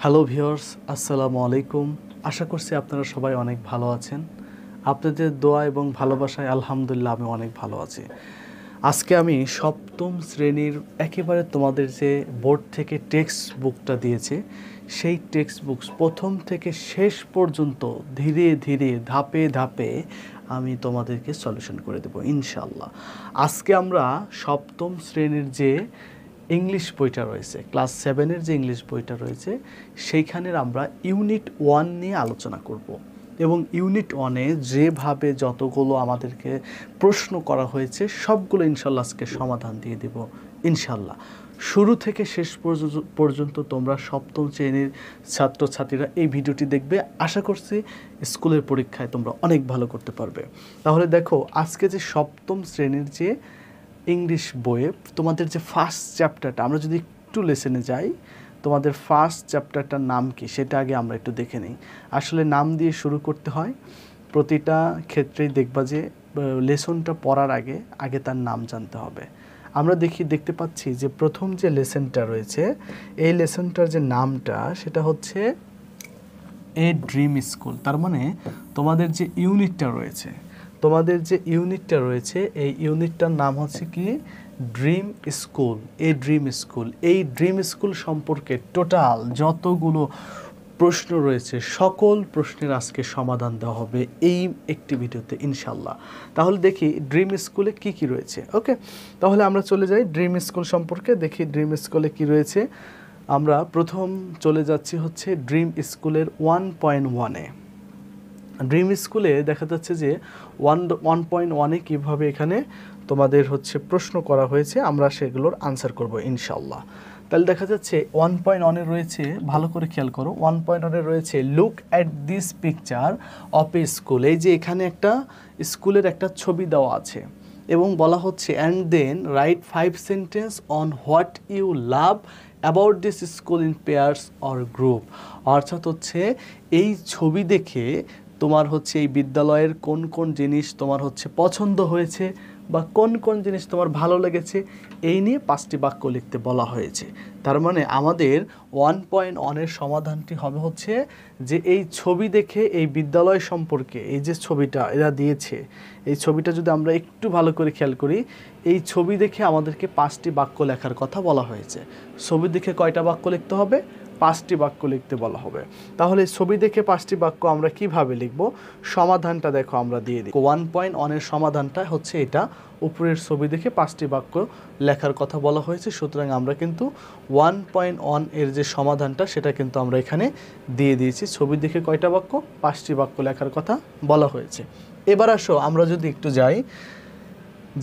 Hello viewers, আসসালামু আলাইকুম। আশা করছি আপনারা সবাই অনেক ভালো আছেন। আপনাদের দোয়া এবং ভালোবাসায় আলহামদুলিল্লাহ আমি অনেক ভালো আছি। আজকে আমি সপ্তম শ্রেণীর একেবারে তোমাদের যে বোর্ড থেকে টেক্সট বুকটা দিয়েছে সেই টেক্সট বুক প্রথম থেকে শেষ পর্যন্ত ধীরে ধীরে ধাপে ধাপে আমি তোমাদেরকে সলিউশন করে দেবো ইনশাল্লাহ। আজকে আমরা সপ্তম শ্রেণীর যে ইংলিশ বইটা রয়েছে, ক্লাস 7-এর যে ইংলিশ বইটা রয়েছে সেইখানের আমরা ইউনিট 1 নিয়ে আলোচনা করব এবং ইউনিট 1-এ যেভাবে যতগুলো আমাদেরকে প্রশ্ন করা হয়েছে সবগুলো ইনশাল্লাহ আজকে সমাধান দিয়ে দেব ইনশাল্লাহ। শুরু থেকে শেষ পর্যন্ত তোমরা সপ্তম শ্রেণীর ছাত্রছাত্রীরা এই ভিডিওটি দেখবে। আশা করছি স্কুলের পরীক্ষায় তোমরা অনেক ভালো করতে পারবে। তাহলে দেখো, আজকে যে সপ্তম শ্রেণীর যে ইংলিশ বইয়ে তোমাদের যে ফার্স্ট চ্যাপ্টারটা, আমরা যদি একটু লেসনে যাই, তোমাদের ফার্স্ট চ্যাপ্টারটার নাম কি সেটা আগে আমরা একটু দেখে নিই। আসলে নাম দিয়ে শুরু করতে হয়, প্রতিটা ক্ষেত্রেই দেখবা যে লেসনটা পড়ার আগে তার নাম জানতে হবে। আমরা দেখতে পাচ্ছি যে প্রথম যে লেসনটা রয়েছে এই লেসনটার যে নামটা সেটা হচ্ছে এ ড্রিম স্কুল। তার মানে তোমাদের যে ইউনিটটা রয়েছে এই ইউনিটটার নাম হচ্ছে কি ড্রিম স্কুল। এই ড্রিম স্কুল সম্পর্কে টোটাল যতগুলো প্রশ্ন রয়েছে সকল প্রশ্নের আজকে সমাধান দেওয়া হবে এই একটি ভিডিওতে ইনশাল্লাহ। তাহলে দেখি ড্রিম স্কুলে কি কি রয়েছে। ওকে, তাহলে আমরা চলে যাই ড্রিম স্কুল সম্পর্কে, দেখি ড্রিম স্কুলে কি রয়েছে। আমরা প্রথম চলে যাচ্ছি হচ্ছে ড্রিম স্কুলের 1.1-এ। ড্রিম স্কুলে দেখা যাচ্ছে যে 1.1-এ কীভাবে এখানে তোমাদের হচ্ছে প্রশ্ন করা হয়েছে, আমরা সেগুলোর আনসার করব ইনশাল্লাহ। তাহলে দেখা যাচ্ছে 1.1-এ রয়েছে, ভালো করে খেয়াল করো, 1.1-এ রয়েছে look at this picture of A school. এই যে এখানে একটা স্কুলের একটা ছবি দেওয়া আছে এবং বলা হচ্ছে and then write 5 sentence on what you love about this school in pairs or group. অর্থাৎ হচ্ছে এই ছবি দেখে তোমার হচ্ছে এই বিদ্যালয়ের কোন কোন জিনিস তোমার হচ্ছে পছন্দ হয়েছে বা কোন কোন জিনিস তোমার ভালো লেগেছে এই নিয়ে 5টি বাক্য লিখতে বলা হয়েছে। তার মানে আমাদের 1.1-এর সমাধানটি হবে হচ্ছে যে এই ছবি দেখে এই বিদ্যালয় সম্পর্কে, এই যে ছবিটা এরা দিয়েছে, এই ছবিটা যদি আমরা একটু ভালো করে খেয়াল করি, এই ছবি দেখে আমাদেরকে 5টি বাক্য লেখার কথা বলা হয়েছে। ছবি দেখে কয়টা বাক্য লিখতে হবে? 5টি বাক্য লিখতে বলা হবে। তাহলে ছবি দেখে 5টি বাক্য আমরা কিভাবে লিখব? সমাধানটা দেখো আমরা দিয়ে দিই। 1.1-এর সমাধানটা হচ্ছে এটা, উপরের ছবি দেখে 5টি বাক্য লেখার কথা বলা হয়েছে। সুতরাং আমরা কিন্তু 1.1-এর যে সমাধানটা সেটা কিন্তু আমরা এখানে দিয়ে দিয়েছি। ছবি দেখে কয়টা বাক্য? 5টি বাক্য লেখার কথা বলা হয়েছে। এবার আসো আমরা যদি একটু যাই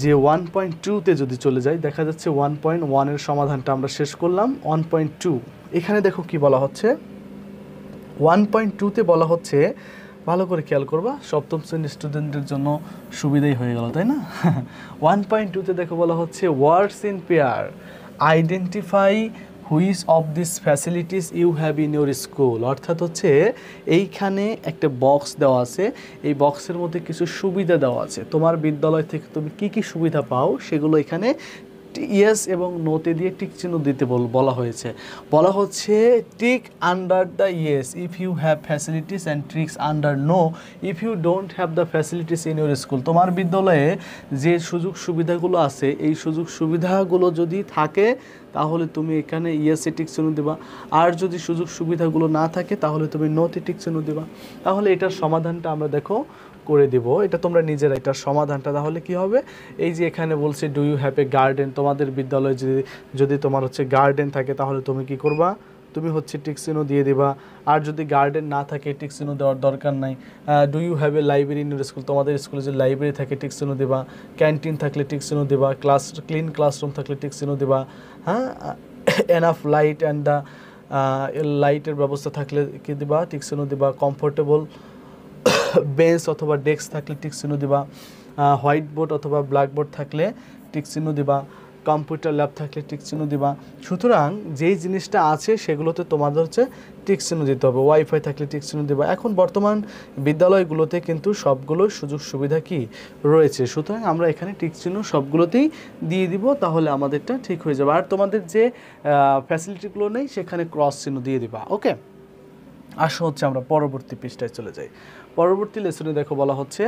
যে 1.2-তে যদি চলে যাই, দেখা যাচ্ছে 1.1-এর সমাধানটা আমরা শেষ করলাম। 1.2 এখানে দেখো কি বলা হচ্ছে। 1.2-তে বলা হচ্ছে, ভালো করে খেয়াল করবা, সপ্তম শ্রেণীর স্টুডেন্টদের জন্য সুবিধাই হয়ে গেল, তাই না? 1.2-তে দেখো বলা হচ্ছে words in pair identify which of this facilities you have in your school. অর্থাৎ হচ্ছে এইখানে একটা বক্স দেওয়া আছে, এই বক্সের মধ্যে কিছু সুবিধা দেওয়া আছে। তোমার বিদ্যালয় থেকে তুমি কি কি সুবিধা পাও সেগুলো এখানে ইয়েস এবং নোতে দিয়ে টিক চিহ্ন দিতে বলা হয়েছে। বলা হচ্ছে tick under the yes if you have facilities and tricks under no if you don't have the facilities in your school. তোমার বিদ্যালয়ে যে সুযোগ সুবিধাগুলো আছে এই সুযোগ সুবিধাগুলো যদি থাকে তাহলে তুমি এখানে ইয়েসে টিক চিহ্ন দেবা, আর যদি সুযোগ সুবিধাগুলো না থাকে তাহলে তুমি নোতে টিক চিহ্ন দেবা। তাহলে এটার সমাধানটা আমরা দেখো করে দিব, এটা তোমরা নিজেরা এটার সমাধানটা। তাহলে কি হবে? এই যে এখানে বলছে do you have a garden, তোমাদের বিদ্যালয়ে যদি তোমার হচ্ছে গার্ডেন থাকে তাহলে তুমি কি করবা? তুমি হচ্ছে টিক চিহ্ন দিয়ে দিবা। আর যদি গার্ডেন না থাকে টিক চিহ্ন দেওয়ার দরকার নাই। Do you have a library in your school, তোমাদের স্কুলে যদি লাইব্রেরি থাকে টিক চিহ্ন দেবা। ক্যান্টিন থাকলে টিক চিহ্ন দেবা। ক্লিন ক্লাসরুম থাকলে টিক চিহ্ন দেবা। হ্যাঁ, এনাফ লাইট অ্যান্ড দ্য লাইটের ব্যবস্থা থাকলে কি দিবা? টিক চিহ্ন দিবা। কমফোর্টেবল বেঞ্চ অথবা ডেস্ক থাকলে টিক চিহ্ন দিবা। হোয়াইট বোর্ড অথবা ব্ল্যাক বোর্ড থাকলে টিক চিহ্ন দিবা। কম্পিউটার ল্যাব থাকলে টিক চিহ্ন দিবা। সুতরাং যেই জিনিসটা আছে সেগুলোতে তোমাদের হচ্ছে টিক চিহ্ন দিতে হবে। ওয়াইফাই থাকলে টিক চিহ্ন দিবা। এখন বর্তমান বিদ্যালয়গুলোতে কিন্তু সবগুলো সুযোগ সুবিধা কি রয়েছে, সুতরাং আমরা এখানে টিক চিহ্ন সবগুলোতেই দিয়ে দিব, তাহলে আমাদেরটা ঠিক হয়ে যাবে। আর তোমাদের যে ফ্যাসিলিটিগুলো নেই সেখানে ক্রস চিহ্ন দিয়ে দিবা। ওকে, আসো হচ্ছে আমরা পরবর্তী পৃষ্ঠায় চলে যাই। পরবর্তী লেসনে দেখো বলা হচ্ছে,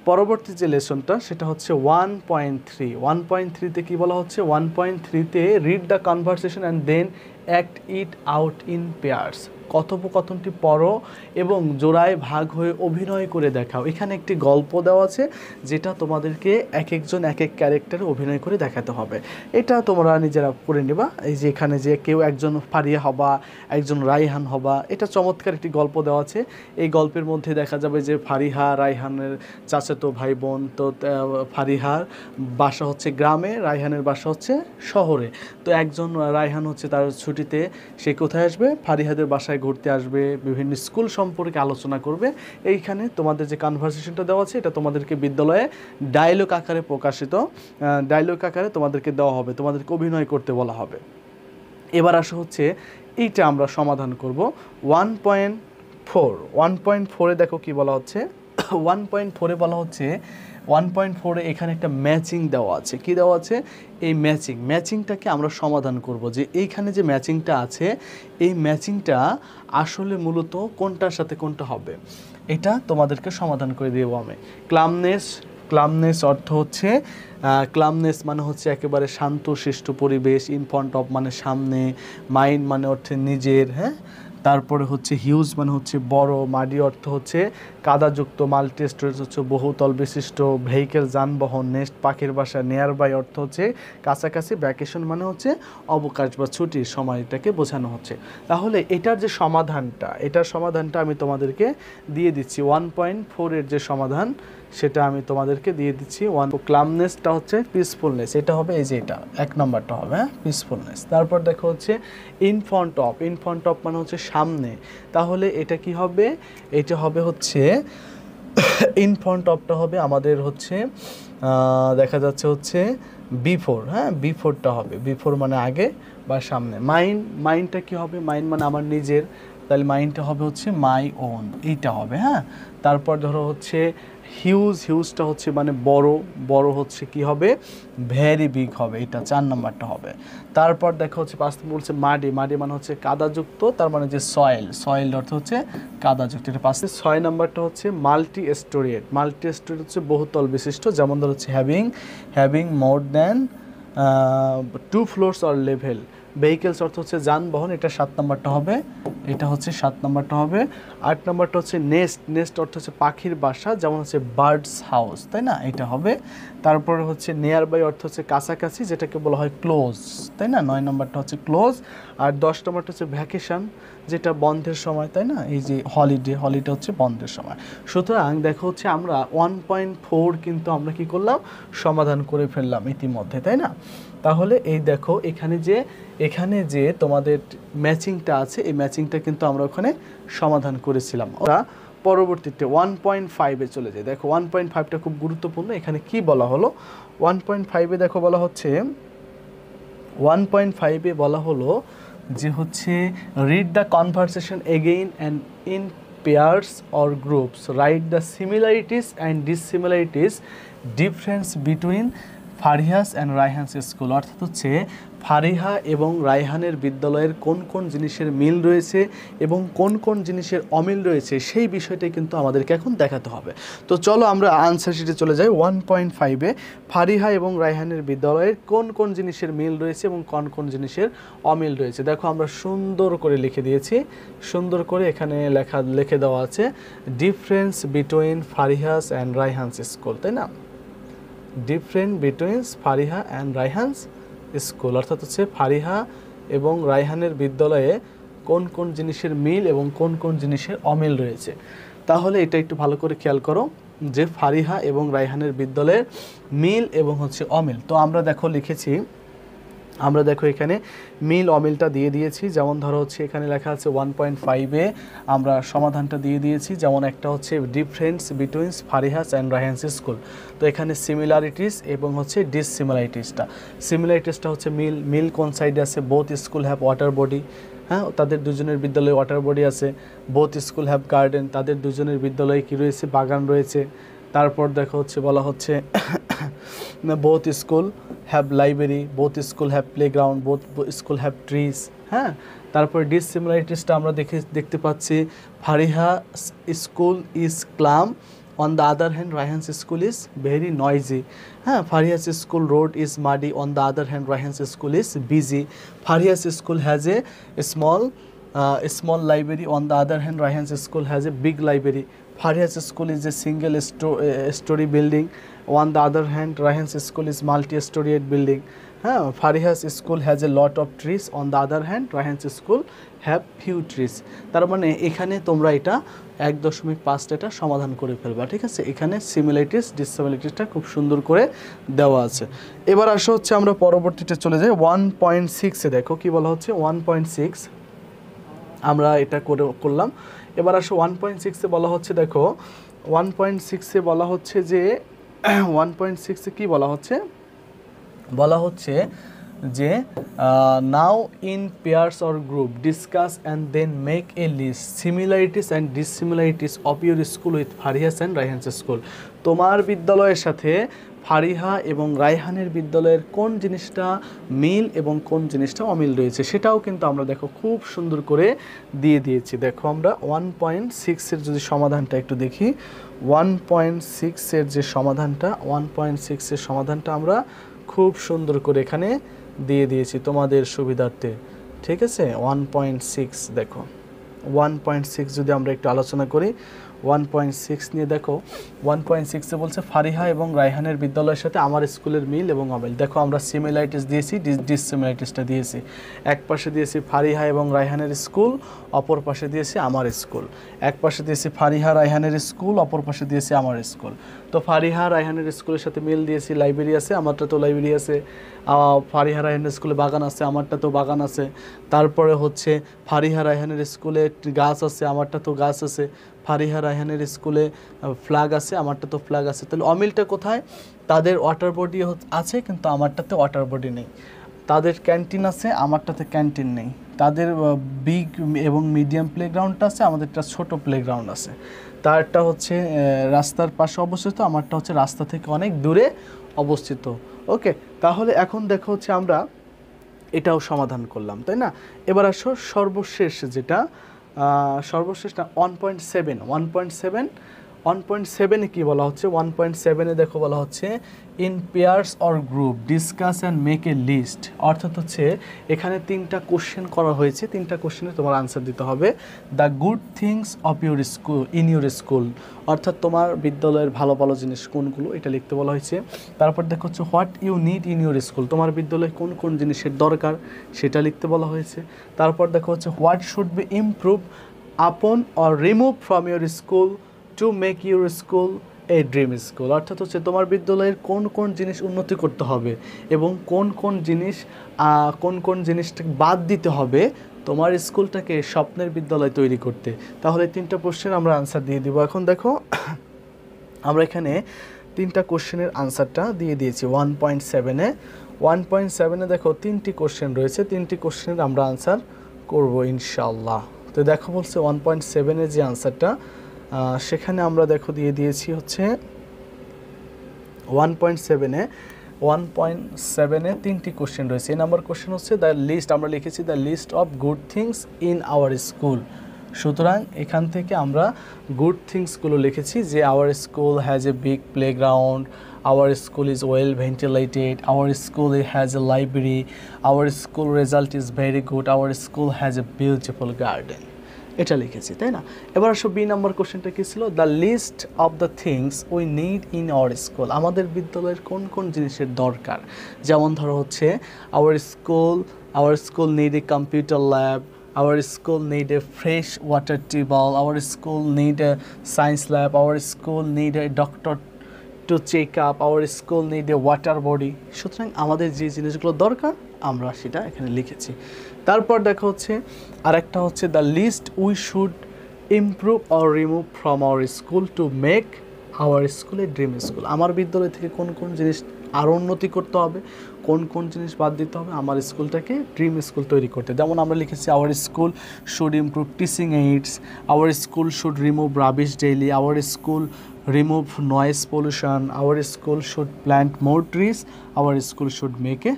পরবর্তী যে লেসনটা সেটা হচ্ছে 1.3। 1.3তে কি বলা হচ্ছে? 1.3তে read the conversation and then act it out in pairs. কথোপকথনটি পড়ো এবং জোড়ায় ভাগ হয়ে অভিনয় করে দেখাও। এখানে একটি গল্প দেওয়া আছে যেটা তোমাদেরকে এক একজন এক এক ক্যারেক্টারে অভিনয় করে দেখাতে হবে। এটা তোমরা নিজেরা করে নেবা। এই যে এখানে যে কেউ একজন ফারিয়া হবা, একজন রায়হান হবা, এটা চমৎকার একটি গল্প দেওয়া আছে। এই গল্পের মধ্যে দেখা যাবে যে ফারিহা রায়হানের চাচাতো ভাই বোন। তো ফারিহার বাসা হচ্ছে গ্রামে, রায়হানের বাসা হচ্ছে শহরে। তো একজন রায়হান হচ্ছে তার ছুটিতে সে কোথায় আসবে? ফারিহাদের বাসায় ঘুরতে আসবে, বিভিন্ন স্কুল সম্পর্কে আলোচনা করবে। এইখানে তোমাদের যে কনভারসেশনটা দেওয়া আছে এটা তোমাদেরকে বিদ্যালয়ে ডায়লগ আকারে প্রকাশিত, ডায়লগ আকারে তোমাদেরকে দেওয়া হবে, তোমাদেরকে অভিনয় করতে বলা হবে। এবার আসা হচ্ছে এইটা আমরা সমাধান করব। 1.4। 1.4-এ দেখো কি বলা হচ্ছে। 1.4-এ বলা হচ্ছে, 1.4-এ এখানে একটা ম্যাচিং দেওয়া আছে। কি দেওয়া আছে? এই ম্যাচিংটাকে আমরা সমাধান করব, যে এইখানে যে ম্যাচিংটা আছে এই ম্যাচিংটা আসলে মূলত কোনটার সাথে কোনটা হবে, এটা তোমাদেরকে সমাধান করে দেবো আমি। ক্লামনেস অর্থ হচ্ছে, ক্লামনেস মানে হচ্ছে একেবারে শান্ত শিষ্ট পরিবেশ। ইন ফ্রন্ট অফ মানে সামনে, মাইন্ড মানে অর্থে নিজের, হ্যাঁ। তারপরে হচ্ছে হিউজ মানে হচ্ছে বড়, মাডি অর্থ হচ্ছে কাদাযুক্ত, মাল্টি স্টোরেজ হচ্ছে বহুতল বিশিষ্ট, ভেহিকেল যানবাহন, নেক্সট পাখির বাসা, নিয়ার বাই অর্থ হচ্ছে কাছাকাছি, ভ্যাকেশন মানে হচ্ছে অবকাশ বা ছুটির সময়টাকে বোঝানো হচ্ছে। তাহলে এটার যে সমাধানটা আমি তোমাদেরকে দিয়ে দিচ্ছি। 1.4-এর যে সমাধান সেটা আমি তোমাদেরকে দিয়ে দিচ্ছি। ক্লামনেসটা হচ্ছে পিসফুলনেস, এটা হবে এই যে এটা 1 নম্বরটা হবে, হ্যাঁ, পিসফুলনেস। তারপর দেখো হচ্ছে ইন ফ্রন্ট অফ মানে হচ্ছে সামনে, তাহলে এটা কি হবে? এটা হবে হচ্ছে ইন ফ্রন্ট অফটা হবে আমাদের হচ্ছে দেখা যাচ্ছে হচ্ছে বিফোর, হ্যাঁ, বিফোরটা হবে, বিফোর মানে আগে বা সামনে। মাইন্ডটা কি হবে? মাইন্ড মানে আমার নিজের, তাহলে মাইন্ডটা হবে হচ্ছে মাই ওন, এইটা হবে, হ্যাঁ। তারপর ধরো হচ্ছে হিউজটা হচ্ছে মানে বড় হচ্ছে কি হবে? ভেরি বিগ হবে, এটা 4 নাম্বারটা হবে। তারপর দেখা হচ্ছে 5 নম্বর বলছে মাটি মানে হচ্ছে কাদাযুক্ত, তার মানে যে সয়েল অর্থ হচ্ছে কাদাযুক্ত, এটা 5। 6 নাম্বারটা হচ্ছে মাল্টি স্টোরেড হচ্ছে বহুতল বিশিষ্ট, যেমন ধর হচ্ছে having more than 2 floors or level. Vehicles অর্থ হচ্ছে যানবাহন, এটা 7 নাম্বারটা হবে, এটা হচ্ছে 7 নাম্বারটা হবে। 8 নাম্বারটা হচ্ছে নেস্ট অর্থ হচ্ছে পাখির বাসা, যেমন হচ্ছে বার্ডস হাউস, তাই না, এটা হবে। তারপরে হচ্ছে নিয়ার বাই অর্থ হচ্ছে কাছাকাছি, যেটাকে বলা হয় ক্লোজ, তাই না, 9 নাম্বারটা হচ্ছে ক্লোজ। আর 10 নাম্বারটা হচ্ছে ভ্যাকেশন, যেটা বন্ধের সময়, তাই না, এই যে হলিডে হচ্ছে বন্ধের সময়। সুতরাং দেখো হচ্ছে আমরা 1.4 কিন্তু আমরা কি করলাম? সমাধান করে ফেললাম ইতিমধ্যে, তাই না। তাহলে এই দেখো এখানে যে তোমাদের ম্যাচিংটা আছে, এই ম্যাচিংটা কিন্তু আমরা ওখানে সমাধান করেছিলাম। ওরা পরবর্তীতে 1.5-এ চলে যায়। দেখো 1.5টা খুব গুরুত্বপূর্ণ। এখানে কি বলা হলো? 1.5-এ দেখো বলা হচ্ছে, 1.5-এ বলা হলো যে হচ্ছে read the conversation again and in pairs or groups, write the similarities and dissimilarities, difference between Fariha's and Raihan's school. অর্থাৎ হচ্ছে ফারিহা এবং রায়হানের বিদ্যালয়ের কোন কোন জিনিসের মিল রয়েছে এবং কোন কোন জিনিসের অমিল রয়েছে, সেই বিষয়টাই কিন্তু আমাদেরকে এখন দেখাতে হবে। তো চলো আমরা আনসার শিটে চলে যাই। 1.5-এ ফারিহা এবং রায়হানের বিদ্যালয়ের কোন কোন জিনিসের মিল রয়েছে এবং কোন কোন জিনিসের অমিল রয়েছে। দেখো আমরা সুন্দর করে লিখে দিয়েছি, সুন্দর করে এখানে লিখে দেওয়া আছে difference between Fariha's and Raihan's school, তাই না, different between Fariha and Raihan's school, অর্থাৎ হচ্ছে ফারিহা এবং রায়হানের বিদ্যালয়ে কোন কোন জিনিসের মিল এবং কোন কোন জিনিসের অমিল রয়েছে। তাহলে এটা একটু ভালো করে খেয়াল করো যে ফারিহা এবং রায়হানের বিদ্যালয়ের মিল এবং হচ্ছে অমিল। তো আমরা দেখো লিখেছি আমরা দেখো এখানে মিল অমিলটা দিয়ে দিয়েছি, যেমন ধরো হচ্ছে এখানে লেখা আছে 1.5-এ আমরা সমাধানটা দিয়ে দিয়েছি, যেমন একটা হচ্ছে difference between Fariha's and Raihan's school. তো এখানে সিমিলারিটিস এবং হচ্ছে ডিসসিমিলারিটিসটা, সিমিলারিটিসটা হচ্ছে মিল কোন সাইডে আছে, both school have water body, হ্যাঁ তাদের দুজনের বিদ্যালয়ে ওয়াটার বডি আছে। বোথ স্কুল হ্যাভ গার্ডেন, তাদের দুজনের বিদ্যালয়ে কী রয়েছে, বাগান রয়েছে। তারপর দেখো হচ্ছে বলা হচ্ছে both school have library, both school have playground, both school have trees. হ্যাঁ, তারপরে ডিসসিমিলারিটিসটা আমরা দেখতে পাচ্ছি Fariha school is calm, on the other hand Raihan's school is very noisy. হ্যাঁ, Fariha's school road is muddy, on the other hand Raihan's school is busy. Fariha's school has a small library, on the other hand Rayhan's school has a big library. Fariha's school is a single story building, on the other hand Rayhan's school is multi-storied building. Fariha's school has a lot of trees, on the other hand Rayhan's school have few trees. তার মানে এখানে তোমরা এটা 1.5 এটা সমাধান করে ফেলবা, ঠিক আছে। এখানে সিমিলারিটিস ডিসসিমিলারিটিসটা খুব সুন্দর করে দেওয়া আছে। এবার আসো হচ্ছে আমরা পরবর্তীতে চলে যাই 1.6-এ। দেখো কি বলা হচ্ছে 1.6, আমরা এটা করলাম। এবার আসো 1.6-এ বলা হচ্ছে, দেখো 1.6-এ বলা হচ্ছে যে 1.6-এ কি বলা হচ্ছে, বলা হচ্ছে যে now in pairs or group discuss and then make a list similarities and dissimilarities of your school with Fariha's and Raihan's school. তোমার বিদ্যালয়ের সাথে ফারিহা এবং রায়হানের বিদ্যালয়ের কোন জিনিসটা মিল এবং কোন জিনিসটা অমিল রয়েছে সেটাও কিন্তু আমরা দেখো খুব সুন্দর করে দিয়ে দিয়েছি। দেখো আমরা 1.6-এর যদি সমাধানটা একটু দেখি, 1.6-এর যে সমাধানটা, 1.6-এর সমাধানটা আমরা খুব সুন্দর করে এখানে দিয়ে দিয়েছি তোমাদের সুবিধার্থে, ঠিক আছে। 1.6 দেখো 1.6 যদি আমরা একটু আলোচনা করি, 1.6 নিয়ে দেখো 1.6-এ বলছে ফারিহা এবং রায়হানের বিদ্যালয়ের সাথে আমার স্কুলের মিল এবং অমিল। দেখো আমরা সিমিলারিটিস দিয়েছি, ডিসসিমিলারিটিসটা দিয়েছি। এক পাশে দিয়েছি ফারিহা এবং রায়হানের স্কুল, অপর পাশে দিয়েছি আমার স্কুল। এক পাশে দিয়েছি ফারিহা রায়হানের স্কুল, অপর পাশে দিয়েছি আমার স্কুল। তো ফারিহা রায়হানের স্কুলের সাথে মিল দিয়েছি, লাইব্রেরি আছে, আমারটা তো লাইব্রেরি আছে। ফারিহা রায়হানের স্কুলে বাগান আছে, আমারটা তো বাগান আছে। তারপরে হচ্ছে ফারিহা রায়হানের স্কুলে গাছ আছে, আমারটা তো গাছ আছে। ফারিহা রায়হানের স্কুলে ফ্ল্যাগ আছে, আমারটা তো ফ্ল্যাগ আছে। তাহলে অমিলটা কোথায়, তাদের ওয়াটার বডি আছে কিন্তু আমারটাতে ওয়াটার বডি নেই। তাদের ক্যান্টিন আছে, আমারটাতে ক্যান্টিন নেই। তাদের বিগ এবং মিডিয়াম প্লেগ্রাউন্ডটা আছে, আমাদেরটা ছোট প্লেগ্রাউন্ড আছে। তারটা হচ্ছে রাস্তার পাশে অবস্থিত, আমারটা হচ্ছে রাস্তা থেকে অনেক দূরে অবস্থিত। ওকে, তাহলে এখন দেখো হচ্ছে আমরা এটাও সমাধান করলাম, তাই না। এবার আসো সর্বশেষ যেটা, সর্বশেষ না 1.7 কি বলা হচ্ছে, 1.7-এ দেখো বলা হচ্ছে in pairs or group discuss and make a list. অর্থাৎ হচ্ছে এখানে 3টা কোশ্চেন করা হয়েছে, 3টা কোশ্চেনে তোমার আনসার দিতে হবে। The good things of your school in your school, অর্থাৎ তোমার বিদ্যালয়ের ভালো ভালো জিনিস কোনগুলো এটা লিখতে বলা হয়েছে। তারপর দেখো হচ্ছে what you need in your school, তোমার বিদ্যালয়ে কোন কোন জিনিসের দরকার সেটা লিখতে বলা হয়েছে। তারপর দেখো হচ্ছে হোয়াট শুড বি ইমপ্রুভ আপন or remove from your school to make your school a dream school, অর্থাৎ হচ্ছে তোমার বিদ্যালয়ের কোন কোন জিনিস উন্নতি করতে হবে এবং কোন কোন জিনিসটাকে বাদ দিতে হবে তোমার স্কুলটাকে স্বপ্নের বিদ্যালয় তৈরি করতে। তাহলে 3টা প্রশ্নের আমরা আনসার দিয়ে দিব। এখন দেখো আমরা এখানে 3টা কোশ্চেনের আনসারটা দিয়ে দিয়েছি 1.7-এ। 1.7-এ দেখো 3টি কোশ্চেন রয়েছে, 3টি কোশ্চেনের আমরা আনসার করব ইনশাআল্লাহ। তো দেখো বলছে 1.7-এ যে আনসারটা সেখানে আমরা দেখো দিয়ে দিয়েছি হচ্ছে 1.7-এ 3টি কোশ্চেন রয়েছে। এই নাম্বার কোশ্চেন হচ্ছে দ্য লিস্ট, আমরা লিখেছি the list of good things in our school. সুতরাং এখান থেকে আমরা গুড থিংসগুলো লিখেছি যে our school has a big playground, our school is well ventilated, our school has a library, our school result is very good, our school has a beautiful garden, এটা লিখেছি, তাই না। এবার আসো বি নাম্বার কোশ্চেনটা কী ছিল, the list of the things we need in our school, আমাদের বিদ্যালয়ের কোন কোন জিনিসের দরকার। যেমন ধরো হচ্ছে our school need a computer lab, our school need a fresh water table, our school need a science lab, our school need a doctor to check up, our school need a water body। সুতরাং আমাদের যে জিনিসগুলো দরকার আমরা সেটা এখানে লিখেছি। তারপর দেখা হচ্ছে আরেকটা হচ্ছে the list we should improve or remove from our school to make our school a dream school. আমার বিদ্যালয় থেকে কোন কোন জিনিস আরও উন্নতি করতে হবে, কোন কোন জিনিস বাদ দিতে হবে আমার স্কুলটাকে ড্রিম স্কুল তৈরি করতে। যেমন আমরা লিখেছি our school should improve teaching AIDS, our school should remove rubbish daily, our school remove noise pollution, our school should plant more trees, our school should make a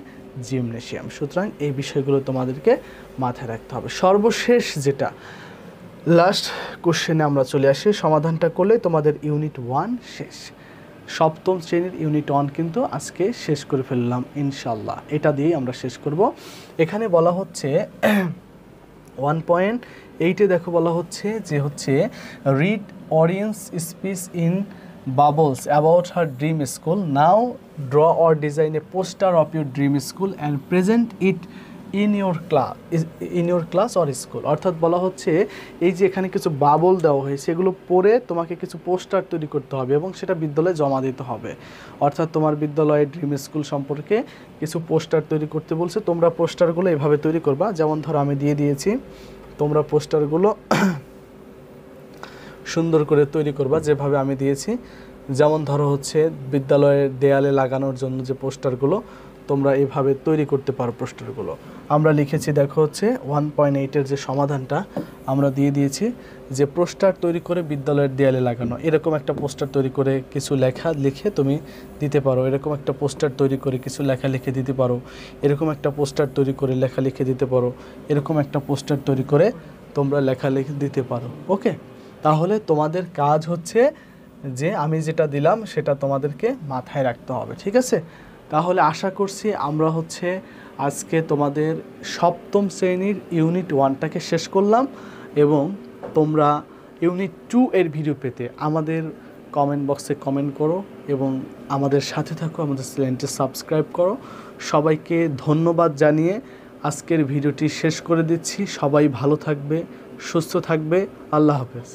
gymnasium. সুতরাং এই বিষয়গুলো তোমাদেরকে মাথায় রাখতে হবে। সর্বশেষ যেটা লাস্ট কোশ্চেনে আমরা চলে আসি, সমাধানটা করলে তোমাদের ইউনিট 1 শেষ। সপ্তম শ্রেণীর ইউনিট 1 কিন্তু আজকে শেষ করে ফেললাম ইনশাল্লাহ, এটা দিয়েই আমরা শেষ করব। এখানে বলা হচ্ছে 1.8-এ দেখো বলা হচ্ছে যে হচ্ছে read audience speech in bubbles about her dream school, now draw or design A poster of your dream school and present it in your class or school. অর্থাৎ বলা হচ্ছে এই যে এখানে কিছু বাবল দেওয়া হয়েছে, এগুলো পড়ে তোমাকে কিছু পোস্টার তৈরি করতে হবে এবং সেটা বিদ্যালয়ে জমা দিতে হবে। অর্থাৎ তোমার বিদ্যালয়ের ড্রিম স্কুল সম্পর্কে কিছু পোস্টার তৈরি করতে বলছে। তোমরা পোস্টারগুলো এভাবে তৈরি করবা, যেমন ধরো আমি দিয়ে দিয়েছি, তোমরা পোস্টারগুলো সুন্দর করে তৈরি করবা যেভাবে আমি দিয়েছি। যেমন ধরো হচ্ছে বিদ্যালয়ের দেয়ালে লাগানোর জন্য যে পোস্টারগুলো তোমরা এভাবে তৈরি করতে পারো পোস্টারগুলো। আমরা লিখেছি দেখো হচ্ছে 1.8-এর যে সমাধানটা আমরা দিয়ে দিয়েছি যে পোস্টার তৈরি করে বিদ্যালয়ের দেয়ালে লাগানো। এরকম একটা পোস্টার তৈরি করে কিছু লেখা লিখে তুমি দিতে পারো, এরকম একটা পোস্টার তৈরি করে কিছু লেখা লিখে দিতে পারো, এরকম একটা পোস্টার তৈরি করে লেখা লিখে দিতে পারো, এরকম একটা পোস্টার তৈরি করে তোমরা লেখা লিখে দিতে পারো। ওকে, তাহলে তোমাদের কাজ হচ্ছে যে আমি যেটা দিলাম সেটা তোমাদেরকে মাথায় রাখতে হবে, ঠিক আছে? তাহলে আশা করছি আমরা হচ্ছে আজকে তোমাদের সপ্তম শ্রেণীর ইউনিট 1টাকে শেষ করলাম এবং তোমরা ইউনিট 2 এর ভিডিও পেতে আমাদের কমেন্ট বক্সে কমেন্ট করো এবং আমাদের সাথে থাকো, আমাদের চ্যানেলটি সাবস্ক্রাইব করো। সবাইকে ধন্যবাদ জানিয়ে আজকের ভিডিওটি শেষ করে দিচ্ছি। সবাই ভালো থাকবে, সুস্থ থাকবে। আল্লাহ হাফেজ।